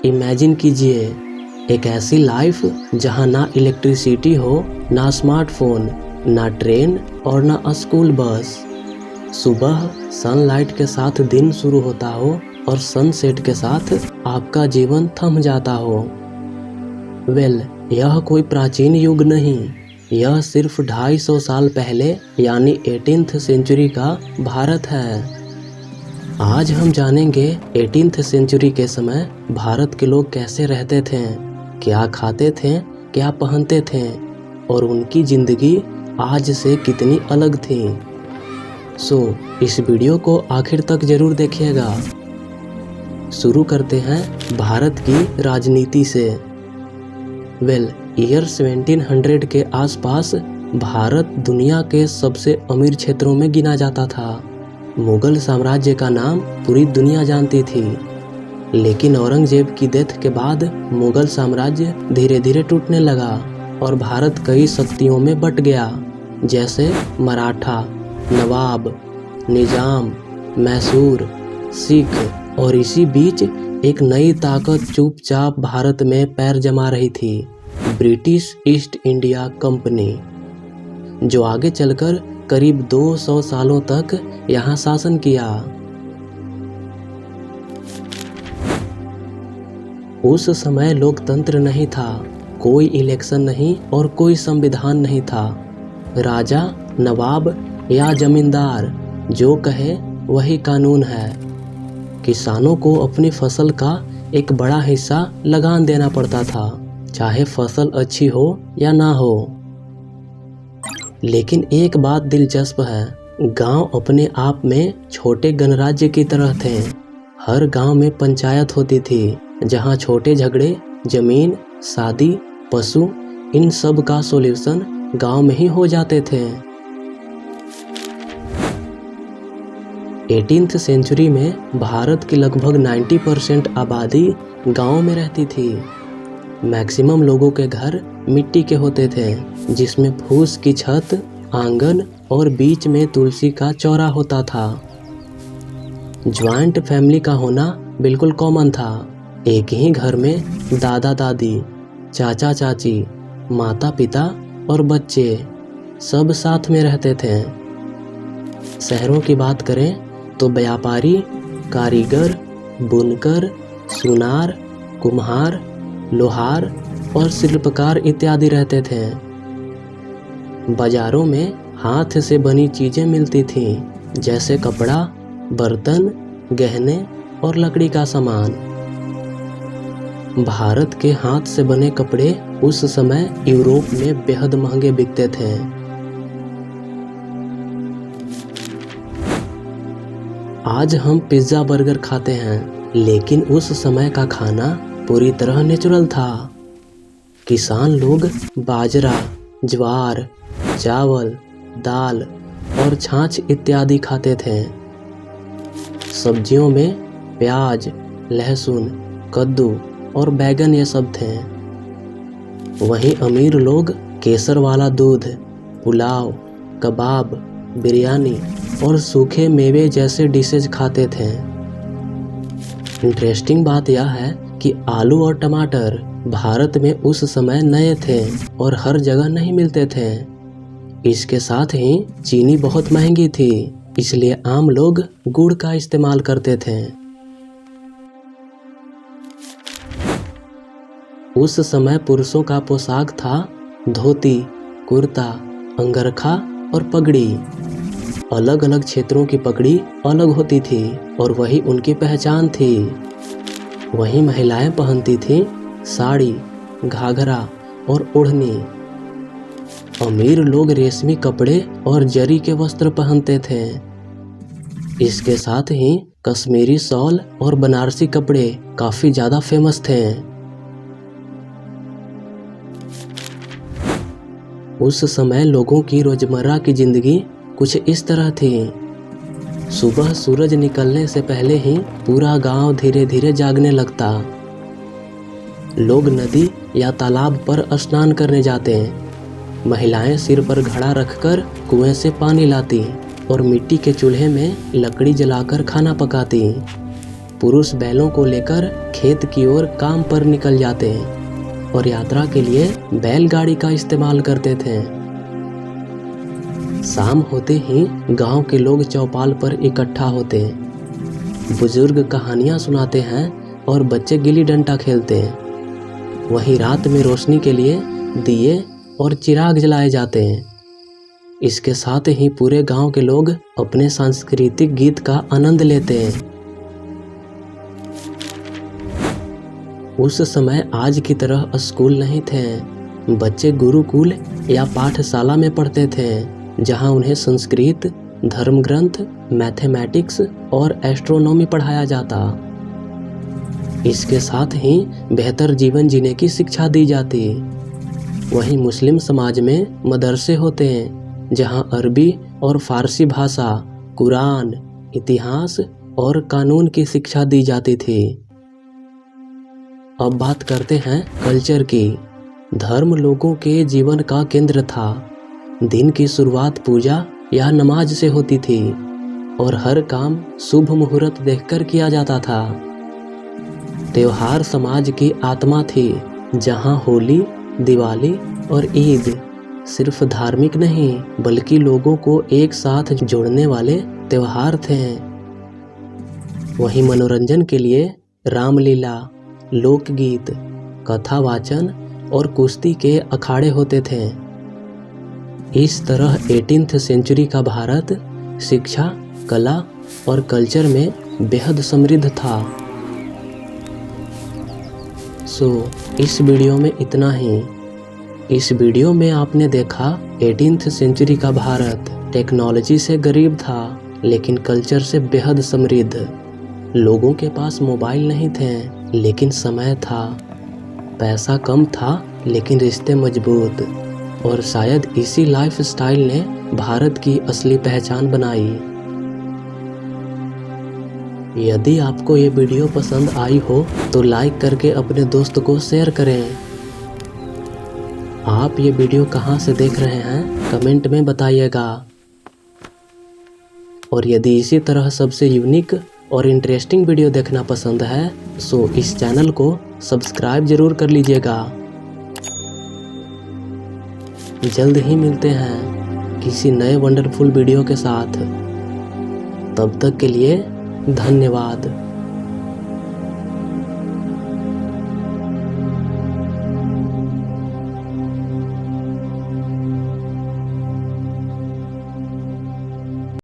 Imagine कीजिए एक ऐसी लाइफ जहां ना इलेक्ट्रिसिटी हो, ना स्मार्टफोन, ना ट्रेन और ना स्कूल बस। सुबह सनलाइट के साथ दिन शुरू होता हो और सनसेट के साथ आपका जीवन थम जाता हो। यह कोई प्राचीन युग नहीं, यह सिर्फ 250 साल पहले यानी 18th सेंचुरी का भारत है। आज हम जानेंगे 18th सेंचुरी के समय भारत के लोग कैसे रहते थे, क्या खाते थे, क्या पहनते थे और उनकी ज़िंदगी आज से कितनी अलग थी। इस वीडियो को आखिर तक ज़रूर देखिएगा। शुरू करते हैं भारत की राजनीति से। ईयर 1700 के आसपास भारत दुनिया के सबसे अमीर क्षेत्रों में गिना जाता था। मुगल साम्राज्य का नाम पूरी दुनिया जानती थी, लेकिन औरंगजेब की डेथ के बाद मुगल साम्राज्य धीरे धीरे टूटने लगा और भारत कई शक्तियों में बंट गया, जैसे मराठा, नवाब, निजाम, मैसूर, सिख। और इसी बीच एक नई ताकत चुपचाप भारत में पैर जमा रही थी, ब्रिटिश ईस्ट इंडिया कंपनी, जो आगे चलकर करीब 200 सालों तक यहाँ शासन किया। उस समय लोकतंत्र नहीं था, कोई इलेक्शन नहीं और कोई संविधान नहीं था। राजा, नवाब या जमींदार जो कहे वही कानून है। किसानों को अपनी फसल का एक बड़ा हिस्सा लगान देना पड़ता था, चाहे फसल अच्छी हो या ना हो। लेकिन एक बात दिलचस्प है, गांव अपने आप में छोटे गणराज्य की तरह थे। हर गांव में पंचायत होती थी, जहां छोटे झगड़े, जमीन, शादी, पशु, इन सब का सॉल्यूशन गांव में ही हो जाते थे। 18th सेंचुरी में भारत की लगभग 90% आबादी गांव में रहती थी। मैक्सिमम लोगों के घर मिट्टी के होते थे, जिसमें फूस की छत, आंगन और बीच में तुलसी का चौरा होता था। ज्वाइंट फैमिली का होना बिल्कुल कॉमन था। एक ही घर में दादा दादी, चाचा चाची, माता पिता और बच्चे सब साथ में रहते थे। शहरों की बात करें तो व्यापारी, कारीगर, बुनकर, सुनार, कुम्हार, लोहार और शिल्पकार इत्यादि रहते थे। बाजारों में हाथ से बनी चीजें मिलती थीं, जैसे कपड़ा, बर्तन, गहने और लकड़ी का सामान। भारत के हाथ से बने कपड़े उस समय यूरोप में बेहद महंगे बिकते थे। आज हम पिज्जा बर्गर खाते हैं, लेकिन उस समय का खाना पूरी तरह नेचुरल था। किसान लोग बाजरा, ज्वार, चावल, दाल और छाछ इत्यादि खाते थे। सब्जियों में प्याज, लहसुन, कद्दू और बैगन ये सब थे। वहीं अमीर लोग केसर वाला दूध, पुलाव, कबाब, बिरयानी और सूखे मेवे जैसे डिशेज खाते थे। इंटरेस्टिंग बात यह है कि आलू और टमाटर भारत में उस समय नए थे और हर जगह नहीं मिलते थे। इसके साथ ही चीनी बहुत महंगी थी, इसलिए आम लोग गुड़ का इस्तेमाल करते थे। उस समय पुरुषों का पोशाक था धोती, कुर्ता, अंगरखा और पगड़ी। अलग अलग क्षेत्रों की पगड़ी अलग होती थी और वही उनकी पहचान थी। वहीं महिलाएं पहनती थीं साड़ी, घाघरा और ओढ़नी। अमीर लोग रेशमी कपड़े और जरी के वस्त्र पहनते थे। इसके साथ ही कश्मीरी शॉल और बनारसी कपड़े काफी ज्यादा फेमस थे। उस समय लोगों की रोजमर्रा की जिंदगी कुछ इस तरह थी। सुबह सूरज निकलने से पहले ही पूरा गांव धीरे धीरे जागने लगता। लोग नदी या तालाब पर स्नान करने जाते। महिलाएं सिर पर घड़ा रखकर कुएं से पानी लाती और मिट्टी के चूल्हे में लकड़ी जलाकर खाना पकाती। पुरुष बैलों को लेकर खेत की ओर काम पर निकल जाते और यात्रा के लिए बैलगाड़ी का इस्तेमाल करते थे। शाम होते ही गांव के लोग चौपाल पर इकट्ठा होते हैं। बुजुर्ग कहानियां सुनाते हैं और बच्चे गिल्ली डंडा खेलते हैं। वहीं रात में रोशनी के लिए दिए और चिराग जलाए जाते हैं। इसके साथ ही पूरे गांव के लोग अपने सांस्कृतिक गीत का आनंद लेते हैं। उस समय आज की तरह स्कूल नहीं थे। बच्चे गुरुकुल या पाठशाला में पढ़ते थे, जहां उन्हें संस्कृत, धर्म ग्रंथ, मैथमेटिक्स और एस्ट्रोनॉमी पढ़ाया जाता। इसके साथ ही बेहतर जीवन जीने की शिक्षा दी जाती। वहीं मुस्लिम समाज में मदरसे होते हैं, जहां अरबी और फारसी भाषा, कुरान, इतिहास और कानून की शिक्षा दी जाती थी। अब बात करते हैं कल्चर की। धर्म लोगों के जीवन का केंद्र था। दिन की शुरुआत पूजा या नमाज से होती थी और हर काम शुभ मुहूर्त देखकर किया जाता था। त्योहार समाज की आत्मा थी, जहां होली, दिवाली और ईद सिर्फ धार्मिक नहीं बल्कि लोगों को एक साथ जोड़ने वाले त्योहार थे। वहीं मनोरंजन के लिए रामलीला, लोकगीत, कथा वाचन और कुश्ती के अखाड़े होते थे। इस तरह 18th सेंचुरी का भारत शिक्षा, कला और कल्चर में बेहद समृद्ध था। इस वीडियो में इतना ही। इस वीडियो में आपने देखा 18th सेंचुरी का भारत टेक्नोलॉजी से गरीब था, लेकिन कल्चर से बेहद समृद्ध। लोगों के पास मोबाइल नहीं थे, लेकिन समय था। पैसा कम था, लेकिन रिश्ते मजबूत। और शायद इसी लाइफस्टाइल ने भारत की असली पहचान बनाई। यदि आपको ये वीडियो पसंद आई हो तो लाइक करके अपने दोस्त को शेयर करें। आप ये वीडियो कहाँ से देख रहे हैं कमेंट में बताइएगा। और यदि इसी तरह सबसे यूनिक और इंटरेस्टिंग वीडियो देखना पसंद है तो इस चैनल को सब्सक्राइब जरूर कर लीजिएगा। जल्द ही मिलते हैं किसी नए वंडरफुल वीडियो के साथ। तब तक के लिए धन्यवाद।